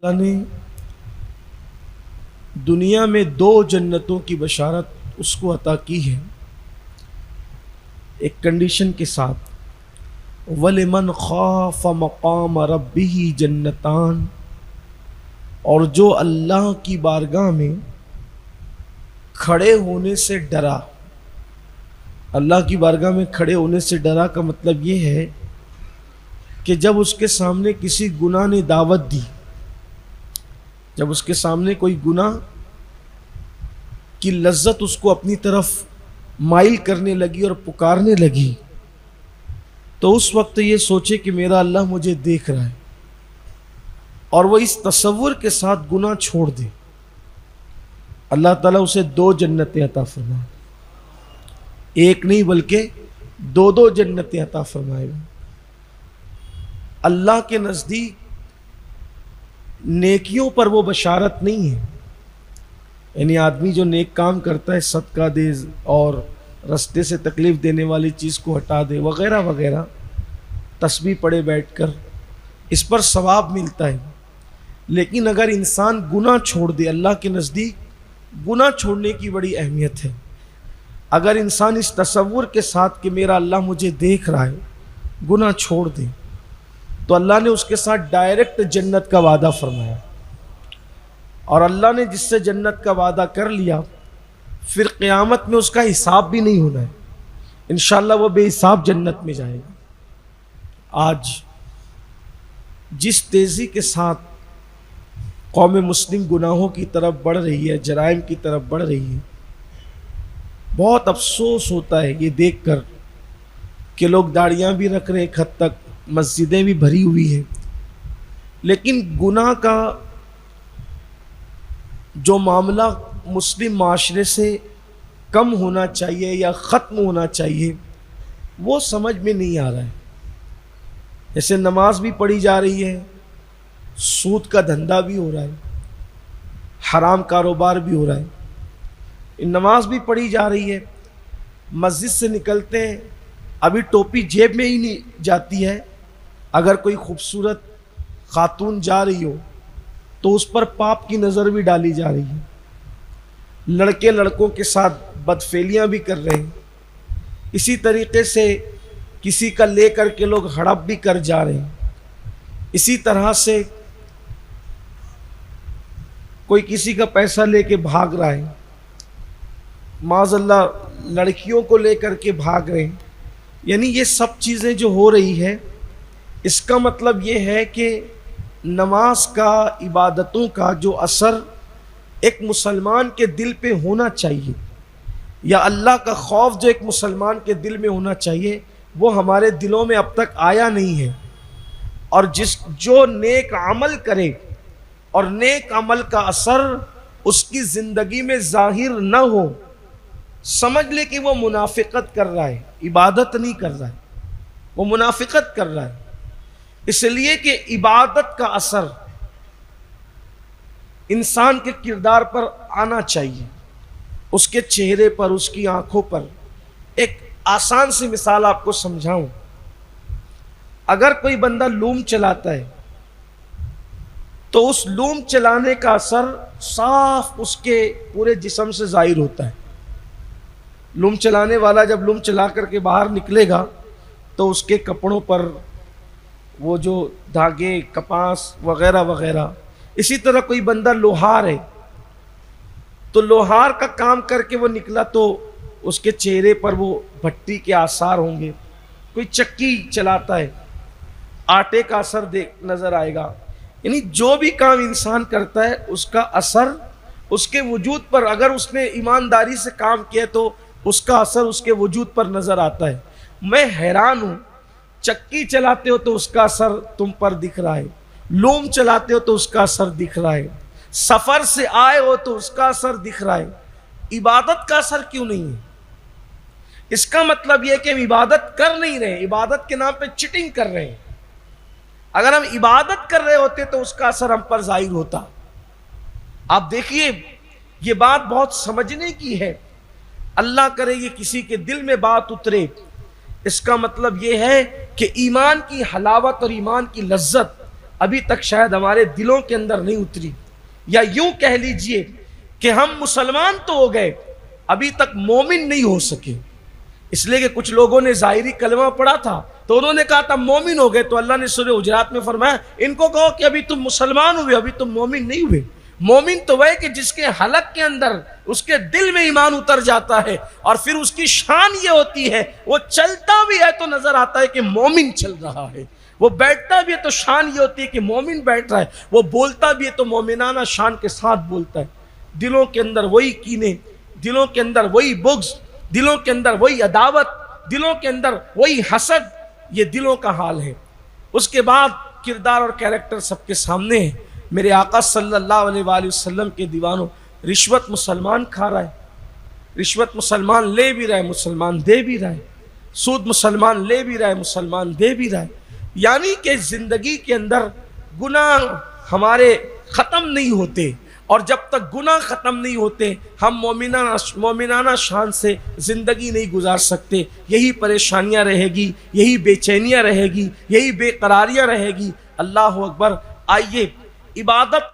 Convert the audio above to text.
اللہ نے دنیا میں 2 جنتوں کی بشارت اس کو عطا کی ہے، ایک کنڈیشن کے ساتھ، وَلِمَنْ خَافَ مَقَامَ رَبِّهِ جنتان، اور جو اللہ کی بارگاہ میں کھڑے ہونے سے ڈرا۔ اللہ کی بارگاہ میں کھڑے ہونے سے ڈرا کا مطلب یہ ہے کہ جب اس کے سامنے کسی گناہ نے دعوت دی، جب اس کے سامنے کوئی گناہ کی لذت اس کو اپنی طرف مائل کرنے لگی اور پکارنے لگی، تو اس وقت یہ سوچے کہ میرا اللہ مجھے دیکھ رہا ہے، اور وہ اس تصور کے ساتھ گناہ چھوڑ دے، اللہ تعالیٰ اسے 2 جنتیں عطا فرمائے، ایک نہیں بلکہ 2 جنتیں عطا فرمائے گا۔ اللہ کے نزدیک نیکیوں پر وہ بشارت نہیں ہے، یعنی آدمی جو نیک کام کرتا ہے، صدقہ دے اور رستے سے تکلیف دینے والی چیز کو ہٹا دے وغیرہ وغیرہ، تسبیح پڑھے بیٹھ کر، اس پر ثواب ملتا ہے۔ لیکن اگر انسان گناہ چھوڑ دے، اللہ کے نزدیک گناہ چھوڑنے کی بڑی اہمیت ہے۔ اگر انسان اس تصور کے ساتھ کہ میرا اللہ مجھے دیکھ رہا ہے گناہ چھوڑ دے، تو اللہ نے اس کے ساتھ ڈائریکٹ جنت کا وعدہ فرمایا، اور اللہ نے جس سے جنت کا وعدہ کر لیا، پھر قیامت میں اس کا حساب بھی نہیں ہونا ہے، انشاءاللہ وہ بے حساب جنت میں جائے گا۔ آج جس تیزی کے ساتھ قوم مسلم گناہوں کی طرف بڑھ رہی ہے، جرائم کی طرف بڑھ رہی ہے، بہت افسوس ہوتا ہے یہ دیکھ کر کہ لوگ داڑیاں بھی رکھ رہے، ایک حد تک مسجدیں بھی بھری ہوئی ہیں، لیکن گناہ کا جو معاملہ مسلم معاشرے سے کم ہونا چاہیے یا ختم ہونا چاہیے، وہ سمجھ میں نہیں آ رہا ہے۔ جیسے نماز بھی پڑھی جا رہی ہے، سود کا دھندا بھی ہو رہا ہے، حرام کاروبار بھی ہو رہا ہے، نماز بھی پڑھی جا رہی ہے، مسجد سے نکلتے ہیں ابھی ٹوپی جیب میں ہی نہیں جاتی ہے، اگر کوئی خوبصورت خاتون جا رہی ہو تو اس پر پاپ کی نظر بھی ڈالی جا رہی ہے، لڑکے لڑکوں کے ساتھ بدفعلیاں بھی کر رہے ہیں، اسی طریقے سے کسی کا لے کر کے لوگ ہڑپ بھی کر جا رہے ہیں، اسی طرح سے کوئی کسی کا پیسہ لے کے بھاگ رہا ہے، معاذ اللہ لڑکیوں کو لے کر کے بھاگ رہے ہیں۔ یعنی یہ سب چیزیں جو ہو رہی ہے، اس کا مطلب یہ ہے کہ نماز کا، عبادتوں کا جو اثر ایک مسلمان کے دل پہ ہونا چاہیے، یا اللہ کا خوف جو ایک مسلمان کے دل میں ہونا چاہیے، وہ ہمارے دلوں میں اب تک آیا نہیں ہے۔ اور جو نیک عمل کرے اور نیک عمل کا اثر اس کی زندگی میں ظاہر نہ ہو، سمجھ لے کہ وہ منافقت کر رہا ہے، عبادت نہیں کر رہا ہے، وہ منافقت کر رہا ہے۔ اس لیے کہ عبادت کا اثر انسان کے کردار پر آنا چاہیے، اس کے چہرے پر، اس کی آنکھوں پر۔ ایک آسان سی مثال آپ کو سمجھاؤں، اگر کوئی بندہ لوم چلاتا ہے تو اس لوم چلانے کا اثر صاف اس کے پورے جسم سے ظاہر ہوتا ہے۔ لوم چلانے والا جب لوم چلا کر کے باہر نکلے گا تو اس کے کپڑوں پر وہ جو دھاگے، کپاس وغیرہ وغیرہ۔ اسی طرح کوئی بندہ لوہار ہے تو لوہار کا کام کر کے وہ نکلا تو اس کے چہرے پر وہ بھٹی کے آثار ہوں گے۔ کوئی چکی چلاتا ہے، آٹے کا اثر نظر آئے گا۔ یعنی جو بھی کام انسان کرتا ہے اس کا اثر اس کے وجود پر، اگر اس نے ایمانداری سے کام کیا تو اس کا اثر اس کے وجود پر نظر آتا ہے۔ میں حیران ہوں، چکی چلاتے ہو تو اس کا اثر تم پر دکھ رہا ہے، لوم چلاتے ہو تو اس کا اثر دکھ رہا ہے، سفر سے آئے ہو تو اس کا اثر دکھ رہا ہے، عبادت کا اثر کیوں نہیں ہے؟ اس کا مطلب یہ کہ ہم عبادت کر نہیں رہے، عبادت کے نام پہ چٹنگ کر رہے ہیں۔ اگر ہم عبادت کر رہے ہوتے تو اس کا اثر ہم پر ظاہر ہوتا۔ آپ دیکھیے، یہ بات بہت سمجھنے کی ہے، اللہ کرے یہ کسی کے دل میں بات اترے۔ اس کا مطلب یہ ہے کہ ایمان کی حلاوت اور ایمان کی لذت ابھی تک شاید ہمارے دلوں کے اندر نہیں اتری، یا یوں کہہ لیجئے کہ ہم مسلمان تو ہو گئے، ابھی تک مومن نہیں ہو سکے۔ اس لیے کہ کچھ لوگوں نے ظاہری کلمہ پڑھا تھا تو انہوں نے کہا تھا مومن ہو گئے، تو اللہ نے سورہ حجرات میں فرمایا ان کو کہو کہ ابھی تم مسلمان ہوئے، ابھی تم مومن نہیں ہوئے۔ مومن تو وہ ہے کہ جس کے حلق کے اندر اس کے دل میں ایمان اتر جاتا ہے، اور پھر اس کی شان یہ ہوتی ہے وہ چلتا بھی ہے تو نظر آتا ہے کہ مومن چل رہا ہے، وہ بیٹھتا بھی ہے تو شان یہ ہوتی ہے کہ مومن بیٹھ رہا ہے، وہ بولتا بھی ہے تو مومنانہ شان کے ساتھ بولتا ہے۔ دلوں کے اندر وہی کینے، دلوں کے اندر وہی بغض، دلوں کے اندر وہی عداوت، دلوں کے اندر وہی حسد، یہ دلوں کا حال ہے۔ اس کے بعد کردار اور کیریکٹر سب کے سامنے ہے۔ میرے آقا صلی اللہ علیہ وآلہ وسلم کے دیوانوں، رشوت مسلمان کھا رہا ہے، رشوت مسلمان لے بھی رہا ہے، مسلمان دے بھی رہا ہے، سود مسلمان لے بھی رہا ہے، مسلمان دے بھی رہا ہے۔ یعنی کہ زندگی کے اندر گناہ ہمارے ختم نہیں ہوتے، اور جب تک گناہ ختم نہیں ہوتے ہم مومنانہ شان سے زندگی نہیں گزار سکتے۔ یہی پریشانیاں رہے گی، یہی بے چینیاں رہے گی، یہی بے قراریاں رہے گی۔ اللہ اکبر۔ آئیے عبادت